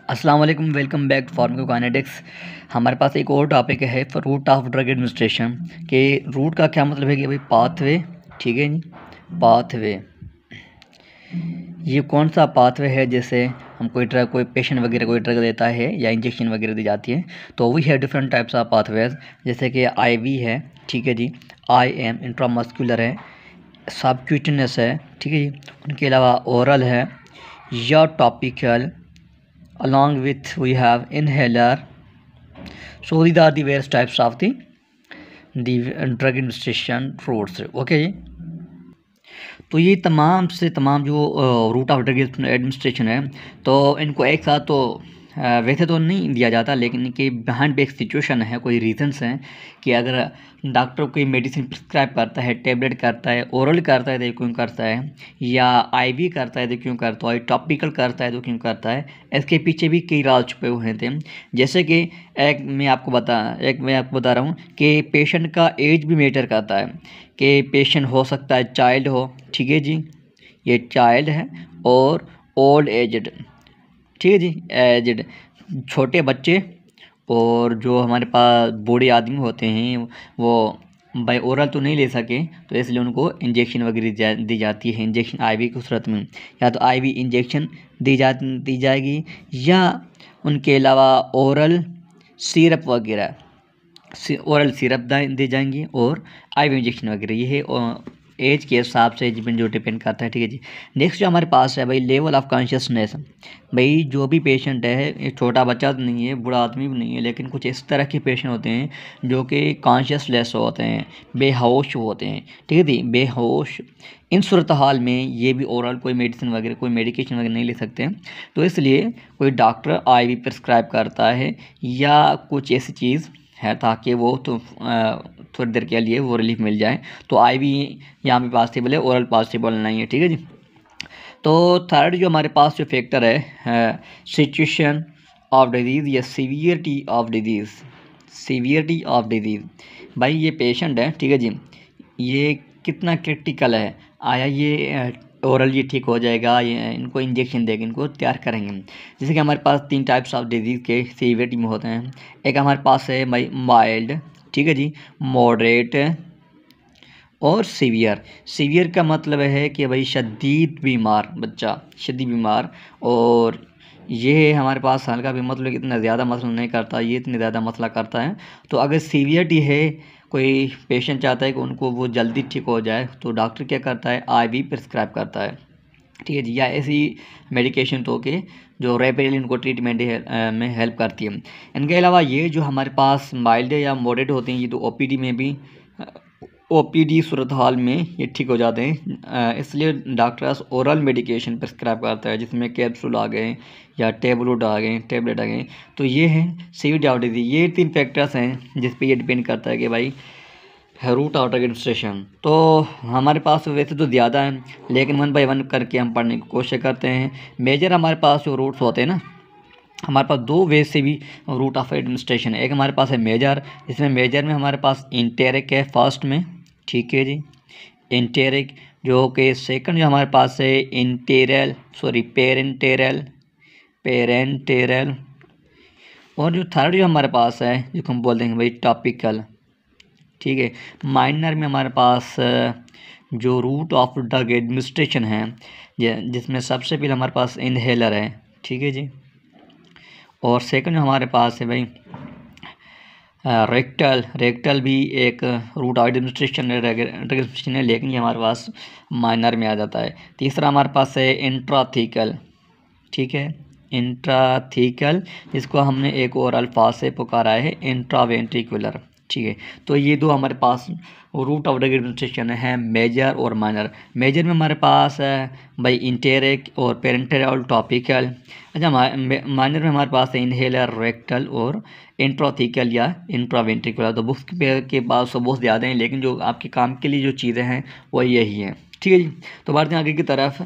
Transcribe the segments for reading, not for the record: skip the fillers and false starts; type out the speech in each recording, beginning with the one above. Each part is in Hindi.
अस्सलाम वालेकुम, वेलकम बैक टू फार्माकोकाइनेटिक्स। हमारे पास एक और टॉपिक है for route of drug administration के रूट का क्या मतलब है कि भाई पाथवे। ठीक है जी, पाथवे ये कौन सा पाथवे है। जैसे हम कोई पेशेंट वगैरह कोई ड्रग देता है या इंजेक्शन वगैरह दी जाती है तो वी है डिफरेंट टाइप्स ऑफ पाथवेज। जैसे कि आईवी है, ठीक है जी, IM इंट्रामस्कुलर है, सबक्यूटेनियस है, ठीक है जी। उनके अलावा ओरल है या topical, along with we have inhaler. So these are the various types of the drug administration routes. Okay जी। तो ये तमाम से तमाम जो रूट ऑफ ड्रग एडमिनिस्ट्रेशन है तो इनको एक साथ तो वैसे तो नहीं दिया जाता, लेकिन इनके बिहाइंड भी एक सिचुएशन है, कोई रीजंस हैं कि अगर डॉक्टर कोई मेडिसिन प्रिस्क्राइब करता है, टेबलेट करता है, ओरल करता है तो क्यों करता है, या आईवी करता है तो क्यों करता है, टॉपिकल करता है तो क्यों करता है। इसके पीछे भी कई राज छुपे हुए थे। जैसे कि मैं आपको बता रहा हूँ कि पेशेंट का एज भी मैटर करता है कि पेशेंट हो सकता है चाइल्ड हो, ठीक है जी, ये चाइल्ड है, और ओल्ड एजड, ठीक है जी, एजड छोटे बच्चे, और जो हमारे पास बूढ़े आदमी होते हैं वो बाई ओरल तो नहीं ले सके तो इसलिए उनको इंजेक्शन वगैरह दी जाती है। इंजेक्शन आईवी की सूरत में या तो आईवी इंजेक्शन दी जाएगी, या उनके अलावा ओरल सिरप वगैरह ओरल सिरप दी जाएंगी, और आईवी इंजेक्शन वगैरह। ये है एज के हिसाब से जो डिपेंड करता है, ठीक है जी। नेक्स्ट जो हमारे पास है भाई लेवल ऑफ कॉन्शियसनेस। भाई जो भी पेशेंट है, छोटा बच्चा तो नहीं है, बूढ़ा आदमी भी नहीं है, लेकिन कुछ इस तरह के पेशेंट होते हैं जो कि कॉन्शियसलेस होते हैं, बेहोश होते हैं, ठीक है जी, बेहोश। इन सूरत हाल में ये भी ओरल कोई मेडिसिन वगैरह कोई मेडिकेशन वगैरह नहीं ले सकते, तो इसलिए कोई डॉक्टर आईवी प्रिस्क्राइब करता है या कुछ ऐसी चीज़ है ताकि वो तो थोड़ी देर के लिए वो रिलीफ मिल जाए। तो आईवी यहाँ पे पॉसिबल है, ओरल पॉसिबल नहीं है, ठीक है जी। तो थर्ड जो हमारे पास जो फैक्टर है सिचुएशन ऑफ डिजीज़ या severity of disease. Severity of disease, भाई ये पेशेंट है, ठीक है जी, ये कितना क्रिटिकल है, आया ये ओरल ये ठीक हो जाएगा, ये इनको इंजेक्शन देंगे, इनको तैयार करेंगे। जैसे कि हमारे पास 3 टाइप्स ऑफ डिजीज़ के सीवियरिटी में होते हैं। एक हमारे पास है भाई माइल्ड, ठीक है जी, मॉडरेट और सीवियर। सीवियर का मतलब है कि भाई शदीद बीमार बच्चा, शदीद बीमार, और ये हमारे पास हल्का भी मतलब इतना ज़्यादा मसला नहीं करता, ये इतने ज़्यादा मसला करता है। तो अगर सीवियरिटी है, कोई पेशेंट चाहता है कि उनको वो जल्दी ठीक हो जाए, तो डॉक्टर क्या करता है, आईवी प्रिस्क्राइब करता है, ठीक है जी, या ऐसी मेडिकेशन तो के जो रैपिडली इनको ट्रीटमेंट में हेल्प करती है। इनके अलावा ये जो हमारे पास माइल्ड या मॉडरेट होते हैं, ये तो ओपीडी में भी ओपीडी सूरत हाल में ये ठीक हो जाते हैं, इसलिए डॉक्टर्स ओरल मेडिकेशन प्रिस्क्राइब करता है, जिसमें कैप्सूल आ गए या टेबलेट आ गए। तो ये है सीवियरिटी ऑफ डिजीज। ये 3 फैक्टर्स हैं जिस पे ये डिपेंड करता है कि भाई रूट ऑफ ड्रग एडमिनिस्ट्रेशन। तो हमारे पास वैसे तो ज़्यादा हैं, लेकिन 1 बाय 1 करके हम पढ़ने की कोशिश करते हैं। मेजर हमारे पास जो रूट्स होते हैं ना, हमारे पास 2 वे से भी रूट ऑफ एडमिनिस्ट्रेशन है। एक हमारे पास है मेजर, इसमें मेजर में हमारे पास इंटेरिक है फर्स्ट में, ठीक है जी, इंटेरिक। जो कि सेकंड जो हमारे पास है पेरेंटेरल, और जो थर्ड जो हमारे पास है जिसको हम बोल देंगे भाई टॉपिकल, ठीक है। माइनर में हमारे पास जो रूट ऑफ ड्रग एडमिनिस्ट्रेशन है जिसमें सबसे पहले हमारे पास इनहेलर है, ठीक है जी, और सेकंड हमारे पास है भाई रेक्टल भी एक रूट ऑफ एडमिनिस्ट्रेशन है, लेकिन ये हमारे पास माइनर में आ जाता है। तीसरा हमारे पास है इंट्राथीकल, ठीक है, इंट्राथीकल, जिसको हमने एक और अल्फाज से पुकारा है इंट्रावेंट्रिकुलर, ठीक है। तो ये 2 हमारे पास रूट ऑफ ड्रग एडमिनिस्ट्रेशन है, मेजर और माइनर। मेजर में हमारे पास है भाई इंटेरिक और पेरेंटेरल टॉपिकल। अच्छा, माइनर में हमारे पास है इनहेलर, रेक्टल और इंट्राथीकल या इंट्रावेंट्रिकुलर। तो बुक्स के पास तो बहुत ज़्यादा हैं, लेकिन जो आपके काम के लिए जो चीज़ें हैं वो यही हैं, ठीक है जी। तो बढ़ते हैं आगे की तरफ।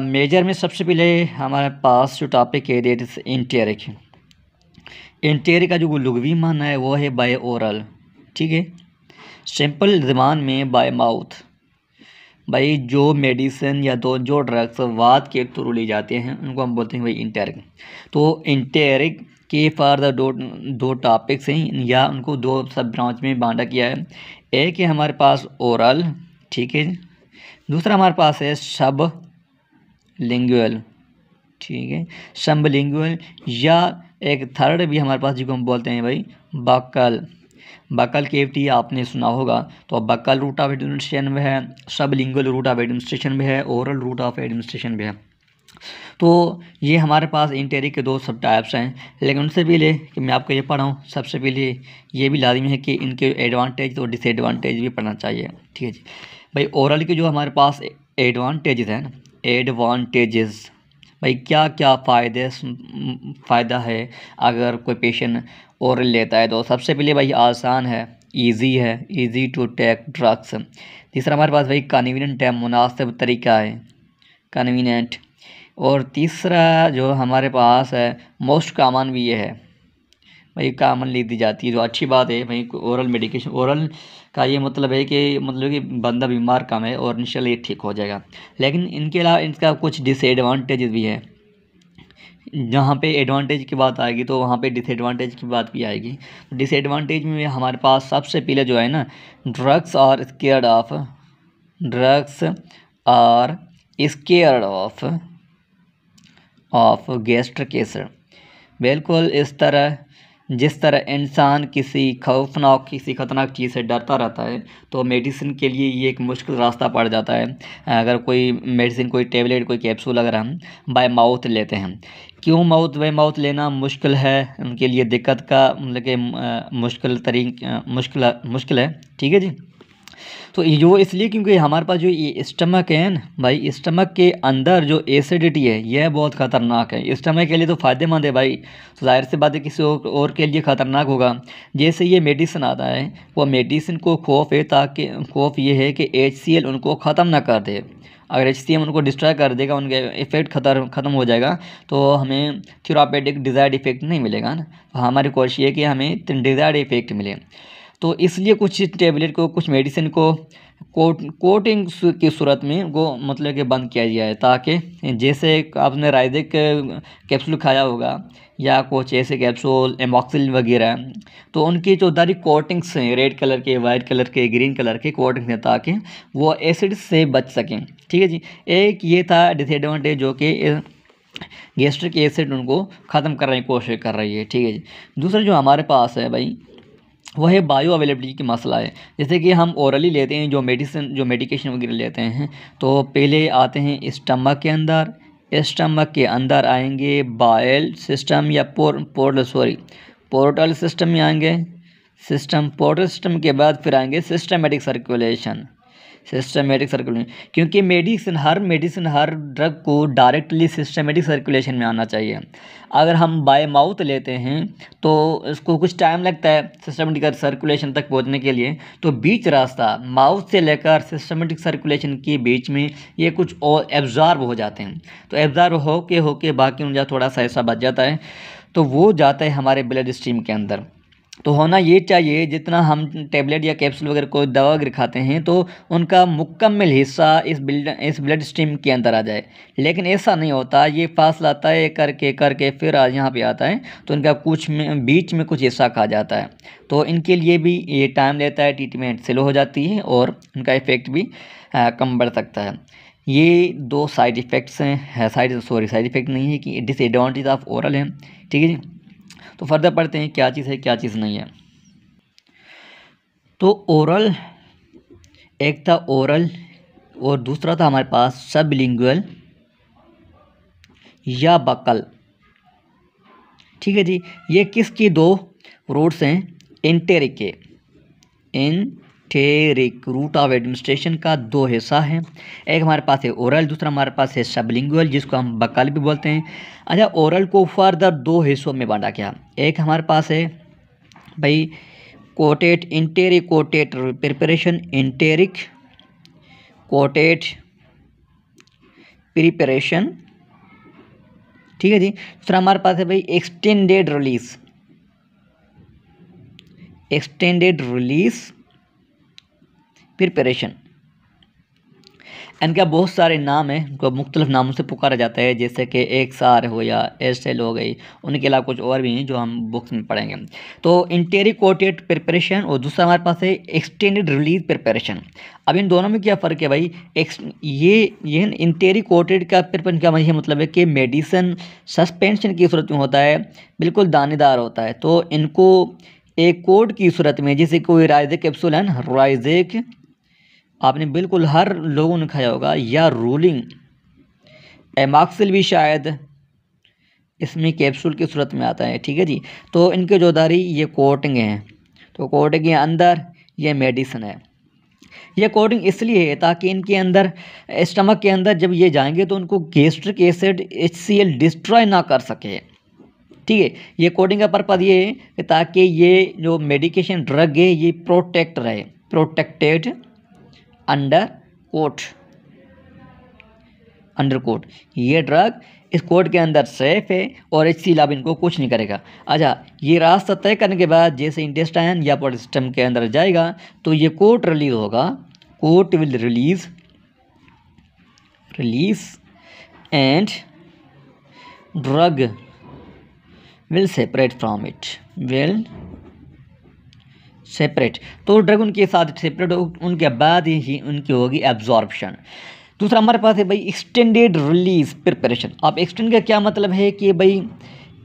मेजर में सबसे पहले हमारे पास जो टॉपिक है दैट इज इंटेरिक। इंटेरिक का जो लुग़वी माना है वो है बाय ओरल, ठीक है, सिंपल ज़बान में बाय माउथ। भाई जो मेडिसिन या जो ड्रग्स वात के थ्रू ली जाते हैं उनको हम बोलते हैं भाई इंटेरिक। तो इंटेरिक के फर्दर दो टॉपिक्स हैं या उनको दो सब ब्रांच में बांटा किया है। एक है हमारे पास ओरल, ठीक है, दूसरा हमारे पास है सब लिंगुअल, ठीक है, सबलिंगुअल, या एक थर्ड भी हमारे पास जिसको हम बोलते हैं भाई बक्कल। बक्कल केविटी आपने सुना होगा। तो बक्कल रूट ऑफ एडमिनिस्ट्रेशन में है, सबलिंगुअल रूट ऑफ एडमिनिस्ट्रेशन में है, ओरल रूट ऑफ एडमिनिस्ट्रेशन में है। तो ये हमारे पास इंटेरिक के दो सब टाइप्स हैं। लेकिन उनसे पहले कि मैं आपको ये पढ़ाऊँ, सबसे पहले ये भी लाजमी है कि इनके एडवांटेज और डिसएडवांटेज भी पढ़ना चाहिए, ठीक है जी। भाई ओरल के जो हमारे पास एडवांटेजेस हैं, एडवांटेजेस भाई क्या क्या फ़ायदा है अगर कोई पेशेंट ओरल लेता है। तो सबसे पहले भाई आसान है, इजी टू टेक ड्रग्स। तीसरा हमारे पास भाई कन्वीनियंट है, मुनासिब तरीका है, कन्वीनियंट। और तीसरा जो हमारे पास है मोस्ट कॉमन भी ये है भाई, कॉमनली दी जाती है, जो अच्छी बात है भाई। ओरल मेडिकेशन, ओरल का ये मतलब है कि बंदा बीमार कम है और इंशाल्लाह ये ठीक हो जाएगा। लेकिन इनके अलावा इनका कुछ डिसएडवांटेजेस भी है। जहाँ पे एडवांटेज की बात आएगी तो वहाँ पे डिसएडवांटेज की बात भी आएगी। डिसएडवांटेज में हमारे पास सबसे पहले जो है ना, drugs are scared of gastric acid. बिल्कुल इस तरह जिस तरह इंसान किसी खतरनाक चीज़ से डरता रहता है, तो मेडिसिन के लिए ये एक मुश्किल रास्ता पड़ जाता है। अगर कोई मेडिसिन, कोई टेबलेट, कोई कैप्सूल अगर हम बाय माउथ लेते हैं। क्यों बाय माउथ लेना मुश्किल है, उनके लिए दिक्कत का मतलब कि मुश्किल है, ठीक है जी। तो ये वो इसलिए क्योंकि हमारे पास जो ये स्टमक है ना भाई, स्टमक के अंदर जो एसिडिटी है यह बहुत ख़तरनाक है। स्टमक के लिए तो फ़ायदेमंद है भाई, तो जाहिर सी बात है किसी और के लिए ख़तरनाक होगा। जैसे ये मेडिसिन आता है, वो मेडिसिन को खौफ ये है कि HCl उनको ख़त्म ना कर दे। अगर HCl उनको डिस्ट्रॉय कर देगा, उनके इफ़ेक्ट ख़त्म हो जाएगा, तो हमें थेरापेटिक डिज़ायर्ड इफ़ेक्ट नहीं मिलेगा ना। तो हमारी कोशिश ये है कि हमें डिज़ायर्ड इफ़ेक्ट मिले। तो इसलिए कुछ टेबलेट को, कुछ मेडिसिन को कोटिंग की सूरत में वो मतलब कि बंद किया गया है, ताकि जैसे आपने राइजिक कैप्सूल खाया होगा या कुछ ऐसे कैप्सूल एमॉक्सिल वगैरह, तो उनकी जो दारी कोटिंग्स हैं, रेड कलर के, वाइट कलर के, ग्रीन कलर के कोटिंग्स हैं, ताकि वो एसिड से बच सकें, ठीक है जी। एक ये था डिसएडवांटेज, जो कि गैस्ट्रिक एसिड उनको ख़त्म करने की कोशिश कर रही है, ठीक है जी। दूसरा जो हमारे पास है भाई, वह है बायो अवेलेबिलिटी की मसला है। जैसे कि हम ओरली लेते हैं, जो मेडिकेशन वगैरह लेते हैं, तो पहले आते हैं स्टमक के अंदर। स्टमक के अंदर आएंगे बाइल सिस्टम या पोर्टल सिस्टम में आएंगे। पोर्टल सिस्टम के बाद फिर आएंगे सिस्टमेटिक सर्कुलेशन। क्योंकि हर ड्रग को डायरेक्टली सिस्टमेटिक सर्कुलेशन में आना चाहिए। अगर हम बाय माउथ लेते हैं तो इसको कुछ टाइम लगता है सिस्टमेटिक सर्कुलेशन तक पहुंचने के लिए। तो बीच रास्ता माउथ से लेकर सिस्टमेटिक सर्कुलेशन के बीच में ये कुछ और एब्जॉर्ब हो जाते हैं। तो एब्जॉर्ब होके बाकी उनका थोड़ा सा ऐसा बच जाता है, तो वो जाता है हमारे ब्लड स्ट्रीम के अंदर। तो होना ये चाहिए, जितना हम टेबलेट या कैप्सूल वगैरह कोई दवा वगैरह खाते हैं, तो उनका मुकम्मल हिस्सा इस ब्लड स्ट्रीम के अंदर आ जाए। लेकिन ऐसा नहीं होता, ये फासला तय करके फिर आज यहाँ पे आता है, तो इनका बीच में कुछ हिस्सा खा जाता है। तो इनके लिए भी ये टाइम लेता है, ट्रीटमेंट स्लो हो जाती है और उनका इफ़ेक्ट भी कम बढ़ सकता है। ये दो साइड इफ़ेक्ट्स हैं, साइड इफ़ेक्ट नहीं है, कि डिसएडवांटेज ऑफ ओरल है, ठीक है जी। तो फर्दर पढ़ते हैं क्या चीज़ है क्या चीज़ नहीं है। तो ओरल, एक था ओरल और दूसरा था हमारे पास सबलिंगुअल या बक्कल, ठीक है जी। ये किसकी दो रूट्स हैं? इंटेरिक के। इंटेरिक रूट ऑफ एडमिनिस्ट्रेशन का दो हिस्सा है, एक हमारे पास है ओरल, दूसरा हमारे पास है सबलिंगुअल, जिसको हम बक्कल भी बोलते हैं। अच्छा, ओरल को फर्दर दो हिस्सों में बांटा गया। एक हमारे पास है भाई इंटेरिक कोटेट प्रिपरेशन, इंटेरिक कोटेट प्रिपरेशन, ठीक है जी। दूसरा हमारे पास है भाई एक्सटेंडेड रिलीज प्रिपरेशन। इनका बहुत सारे नाम हैं, इनको मुख्तलिफ नामों से पुकारा जाता है, जैसे कि एक्सआर हो या एसएल हो गई, उनके अलावा कुछ और भी हैं जो हम बुक्स में पढ़ेंगे। तो इंटेरिकोटेड प्रिपरेशन और दूसरा हमारे पास है एक्सटेंडेड रिलीज प्रिपरेशन। अब इन दोनों में क्या फ़र्क है भाई? ये इंटेरिकोटेड का प्रिपरेशन का मतलब है कि मेडिसिन सस्पेंशन की सूरत में होता है, बिल्कुल दानेदार होता है, तो इनको एक कोड की सूरत में, जैसे कोई राइजेक कैप्सूल है ना, राइजेक आपने बिल्कुल हर लोगों ने खाया होगा, या रूलिंग एमाक्सिल भी शायद इसमें कैप्सूल की सूरत में आता है, ठीक है जी। तो इनके जो दारी ये कोटिंग हैं, तो कोटिंग के अंदर ये मेडिसिन है। ये कोटिंग इसलिए है ताकि इनके अंदर स्टमक के अंदर जब ये जाएंगे तो उनको गैस्ट्रिक एसिड HCl डिस्ट्रॉय ना कर सके, ठीक है। ये कोटिंग का पर्पज़ ये है कि ताकि ये जो मेडिकेशन ड्रग है ये प्रोटेक्ट रहे, प्रोटेक्टेड अंडर कोट, ये ड्रग इस कोड के अंदर सेफ है और HCl अब इनको कुछ नहीं करेगा। अच्छा, ये रास्ता तय करने के बाद जैसे इंटेस्टाइन या बॉडी सिस्टम के अंदर जाएगा तो ये कोट रिलीज होगा, coat will release and drug will separate from it, तो ड्रग उनके साथ सेपरेट हो, उनके बाद ही उनकी होगी एब्जॉर्प्शन। दूसरा हमारे पास है भाई एक्सटेंडेड रिलीज प्रिपरेशन। अब एक्सटेंड का क्या मतलब है कि भाई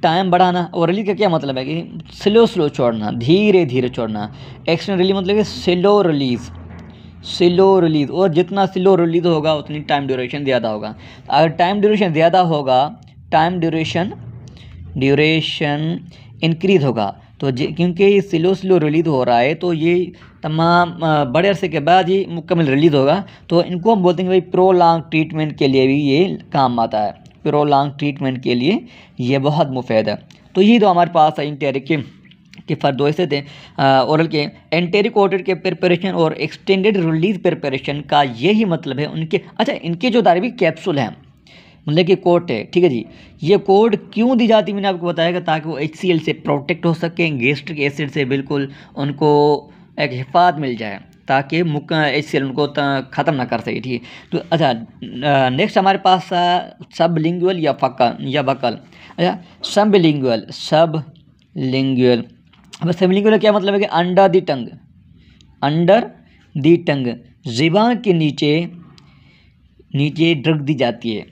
टाइम बढ़ाना, और रिलीज का क्या मतलब है कि स्लो छोड़ना, धीरे धीरे छोड़ना। एक्सटेंड रिलीज मतलब कि स्लो रिलीज, और जितना स्लो रिलीज होगा उतनी टाइम ड्यूरेशन ज़्यादा होगा। अगर टाइम ड्यूरेशन ज़्यादा होगा, टाइम ड्यूरेशन इंक्रीज होगा, तो क्योंकि स्लो रिलीज हो रहा है तो ये तमाम बड़े अरसे के बाद ये मुकम्मल रिलीज़ होगा। तो इनको हम बोलते हैं भाई प्रोलॉन्ग ट्रीटमेंट के लिए भी ये काम आता है, प्रोलॉन्ग ट्रीटमेंट के लिए ये बहुत मुफीद है। तो ये तो हमारे पास इंटेरिक के फ़र्द ऐसे थे ओरल के एंटेरिकोटेड के प्रिपरेशन और एक्सटेंडेड रिलीज प्रिपरेशन का यही मतलब है उनके। अच्छा, इनके जो दारवी कैप्सूल हैं मतलब कि कोट है, ठीक है जी। ये कोड क्यों दी जाती है मैंने आपको बताया, ताकि वो HCl से प्रोटेक्ट हो सकें, गैस्ट्रिक एसिड से बिल्कुल उनको एक हिफाजत मिल जाए, ताकि HCl उनको ख़त्म ना कर सके, ठीक है। तो अच्छा, नेक्स्ट हमारे पास सबलिंगुअल या बकल। अच्छा, सबलिंगुअल अब सबलिंगुअल क्या मतलब है कि अंडर दी टंग ज़ुबान के नीचे ड्रग दी जाती है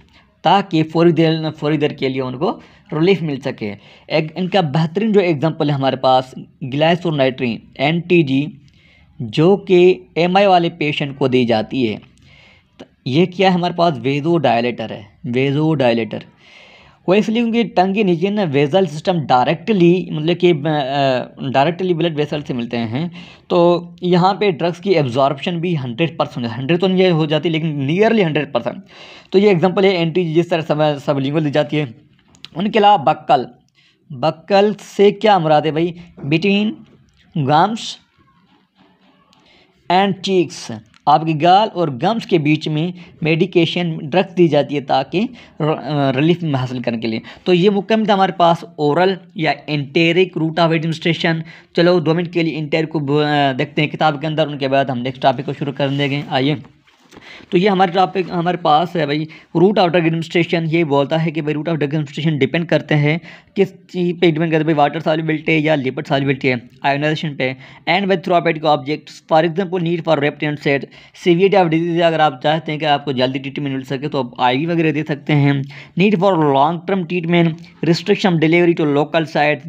ताकि फौरी देर के लिए उनको रिलीफ मिल सके। इनका बेहतरीन जो एग्जांपल है हमारे पास ग्लाइसोनाइट्रिन NTG, जो कि MI वाले पेशेंट को दी जाती है। तो ये क्या है हमारे पास वेज़ोडायलेटर है, वेज़ोडायलेटर। वो इसलिए क्योंकि टंग के नीचे ना वेजल सिस्टम डायरेक्टली मतलब कि डायरेक्टली ब्लड वेसल से मिलते हैं, तो यहाँ पे ड्रग्स की एब्जॉर्प्शन भी 100%, 100 तो नहीं हो जाती लेकिन नियरली 100%। तो ये एग्जांपल है NTG जिस तरह सबलिंगुअल दी जाती है। उनके अलावा बक्कल से क्या मुराद है भाई? बिटवीन गम्स एंड चीक्स, आपकी गाल और गम्स के बीच में मेडिकेशन ड्रग्स दी जाती है ताकि रिलीफ हासिल करने के लिए। तो ये मुकम्मल था हमारे पास ओरल या एंटेरिक रूट ऑफ एडमिनिस्ट्रेशन। चलो 2 मिनट के लिए एंटेरिक को देखते हैं किताब के अंदर, उनके बाद हम नेक्स्ट टॉपिक को शुरू कर देंगे। आइए, तो ये हमारे टॉपिक हमारे पास है भाई रूट ऑफ ड्रग एडमिनिस्ट्रेशन। ये बोलता है कि भाई route of drug administration depend करते हैं किस चीज़ पे डिपेंड करते हैं भाई, वाटर सॉल्युबिलिटी या लिपिड सॉल्युबिलिटी है, आयोनाइजेशन पे, and with therapeutic objects. For example need for rapid onset severity of disease, अगर आप चाहते हैं कि आपको जल्दी ट्रीटमेंट मिल सके तो आप IV वगैरह दे सकते हैं। Need for long term treatment, restriction delivery to local site,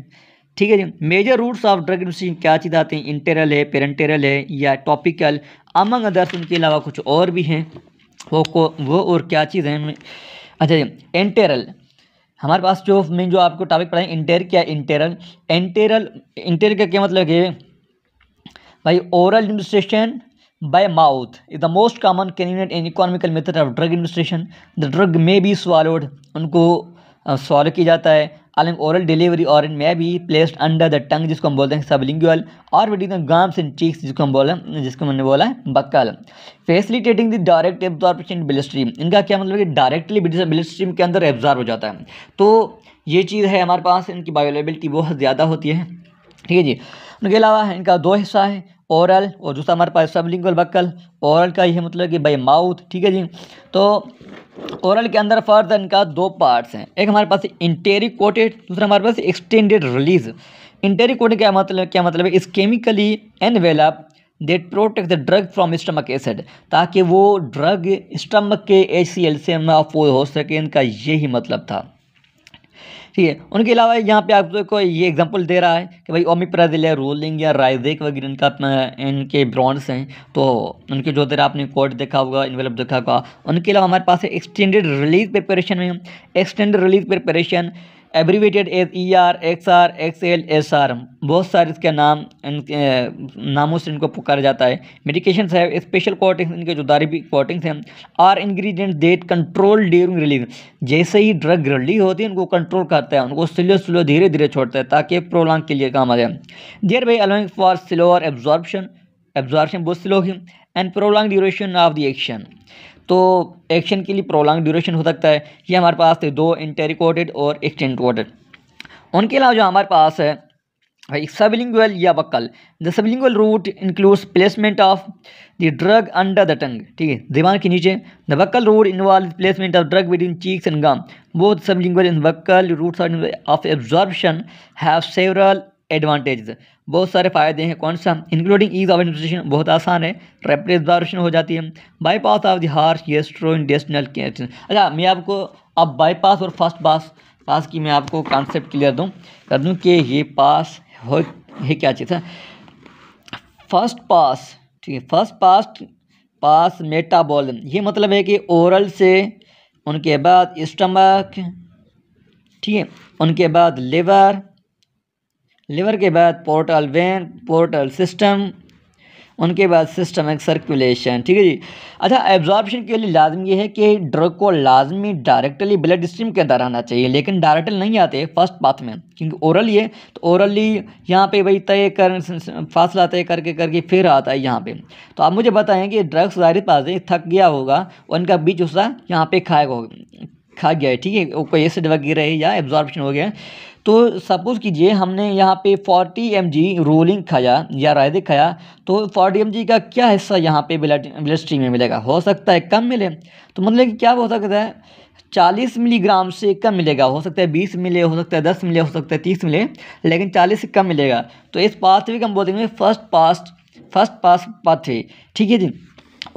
ठीक है जी। Major routes of drug administration क्या चीज़ आते हैं? इंटेरल है, पेरेंटेरल है या टॉपिकल, अमंग अदर्स। उनके अलावा कुछ और भी हैं, वो और क्या चीज़ है? अच्छा जी, एंटेरल हमारे पास जो आपको टॉपिक पढ़ाएं इंटेरल का क्या मतलब है भाई? Oral administration by mouth is the most common convenient and economical method of drug administration. The drug may be swallowed, उनको स्वॉलो किया जाता है, अलॉन्ग ओरल डिलीवरी, और इन may be placed under the tongue, जिसको हम बोलते हैं सबलिंगुअल, और with the gums and cheeks, जिसको मैंने बोला है buccal. Facilitating the direct absorption blood stream, इनका क्या मतलब है कि डायरेक्टली ब्लड स्ट्रीम के अंदर एब्जॉर्ब हो जाता है। तो ये चीज़ है हमारे पास, इनकी बायोअवेलेबिलिटी बहुत ज़्यादा होती है, ठीक है जी। उनके अलावा इनका 2 हिस्सा है, ओरल, और दूसरा हमारे पास सबलिंगुअल बक्कल। ओरल का ये मतलब कि भाई माउथ, ठीक है जी। तो ओरल के अंदर फर्दर इनका दो पार्ट्स हैं, एक हमारे पास इंटेरिकोटेड, दूसरा हमारे पास एक्सटेंडेड रिलीज। इंटेरिकोटेड क्या मतलब है, is chemically envelope that protect the drug from stomach acid, ताकि वो ड्रग स्टमक के HCl से महफूज हो सके, इनका यही मतलब था, ठीक है। उनके अलावा यहाँ पे आपको ये एग्जांपल दे रहा है कि भाई ओमिप्राजिल या रोलिंग या राइजेक वगैरह इनके ब्रांड्स हैं, तो उनके जो तरह आपने कोड देखा होगा, इन्वेलप देखा होगा। उनके अलावा हमारे पास है एक्सटेंडेड रिलीज प्रिपरेशन में, extended release preparation abbreviated as ER, XR, XL, SR, बहुत सारे इसके नाम, इनके नामों से इनको पुकारा जाता है। मेडिकेशंस है स्पेशल कोटिंग्स, इनके जो दारी कोटिंग्स हैं are ingredient that control during release, जैसे ही ड्रग रिलीज होती है उनको कंट्रोल करता है, उनको स्लो धीरे धीरे छोड़ता है ताकि प्रोलॉन्ग के लिए काम आ जाए। Thereby allowing for slower absorption बहुत स्लो ही and prolong duration of the action, तो एक्शन के लिए प्रोलॉन्ग ड्यूरेशन हो सकता है। ये हमारे पास थे दो, इंटेरिकोटेड और एक्सटेंडकोटेड। उनके अलावा जो हमारे पास है भाई सबलिंगुअल या buccal, the sublingual route includes placement of the drug under the tongue, ठीक है, दिमाग के नीचे। The buccal route involve placement of drug within cheeks and gum, both sublingual and buccal routes of absorption have several advantages, बहुत सारे फायदे हैं। कौन सा, इंक्लूडिंग ईज ऑफ एडमिनिस्ट्रेशन, बहुत आसान है, रैपिड एब्जॉर्प्शन हो जाती है, bypass of the harsh gastrointestinal cancer. अच्छा, मैं आपको अब बाईपास और फर्स्ट पास की मैं आपको कॉन्सेप्ट क्लियर कर दूं कि ये पास हो ये क्या चीज़ है। फर्स्ट पास, ठीक है, फर्स्ट पास मेटाबॉलिज्म, ये मतलब है कि ओरल से, उनके बाद स्टमक, ठीक है, उनके बाद लिवर के बाद पोर्टल वेन, पोर्टल सिस्टम, उनके बाद सिस्टमिक सर्कुलेशन, ठीक है जी। अच्छा, एब्जॉर्प्शन के लिए लाजमी ये है कि ड्रग को लाजमी डायरेक्टली ब्लड स्ट्रीम के अंदर आना चाहिए, लेकिन डायरेक्टली नहीं आते फर्स्ट पाथ में, क्योंकि ओरल ये, तो ओरली यहाँ पे भाई फासला तय करके फिर आता है यहाँ पे। तो आप मुझे बताएं कि ड्रग्स हमारे पास थक गया होगा, उनका बीच हिस्सा यहाँ पे खा गया है, ठीक है, कोई एसिड वगैरह है या एब्जॉर्प्शन हो गया। तो सपोज़ कीजिए हमने यहाँ पे 40 mg रोलिंग खाया या रायदिक खाया, तो 40 mg का क्या हिस्सा यहाँ पे ब्लड स्ट्रीम में मिलेगा, हो सकता है कम मिले। तो मतलब कि क्या हो सकता है, 40 मिलीग्राम से कम मिलेगा, हो सकता है 20 मिले, हो सकता है 10 मिले, हो सकता है 30 मिले, लेकिन 40 से कम मिलेगा। तो इस पाथवे को हम बोलेंगे फर्स्ट पास पाथवे, ठीक है जी।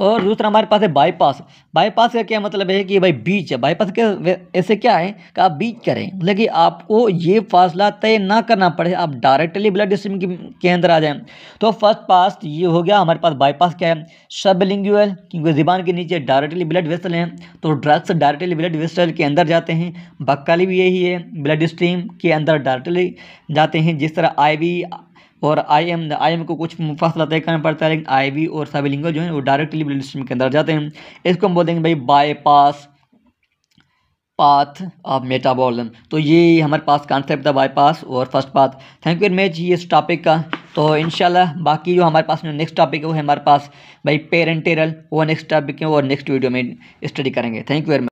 और दूसरा हमारे पास है बाईपास का क्या मतलब है कि भाई बीच है, बाईपास के ऐसे क्या है कि आप बीच करें, मतलब कि आपको ये फासला तय ना करना पड़े, आप डायरेक्टली ब्लड स्ट्रीम के अंदर आ जाएं। तो फर्स्ट पास ये हो गया हमारे पास। बाईपास क्या है, सबलिंगुअल, क्योंकि ज़ुबान के नीचे डायरेक्टली ब्लड वेसल हैं, तो ड्रग्स डायरेक्टली ब्लड वेसल के अंदर जाते हैं। बक्कल भी यही है, ब्लड स्ट्रीम के अंदर डायरेक्टली जाते हैं, जिस तरह IV और IM को कुछ फासला तय करना पड़ता है, लेकिन IV और सबलिंगुअल जो है वो डायरेक्टली ब्लड स्ट्रीम के अंदर जाते हैं। इसको हम बोल देंगे भाई बाईपास पाथ ऑफ मेटाबॉलिज्म। तो ये हमारे पास कॉन्सेप्ट था बाईपास और first path. Thank you very much इस टॉपिक का। तो इंशाल्लाह बाकी जो हमारे पास में नेक्स्ट टॉपिक है वो है हमारे पास भाई पेरेंटल, वो नेक्स्ट टॉपिक है और नेक्स्ट वीडियो में स्टडी करेंगे। Thank you very much.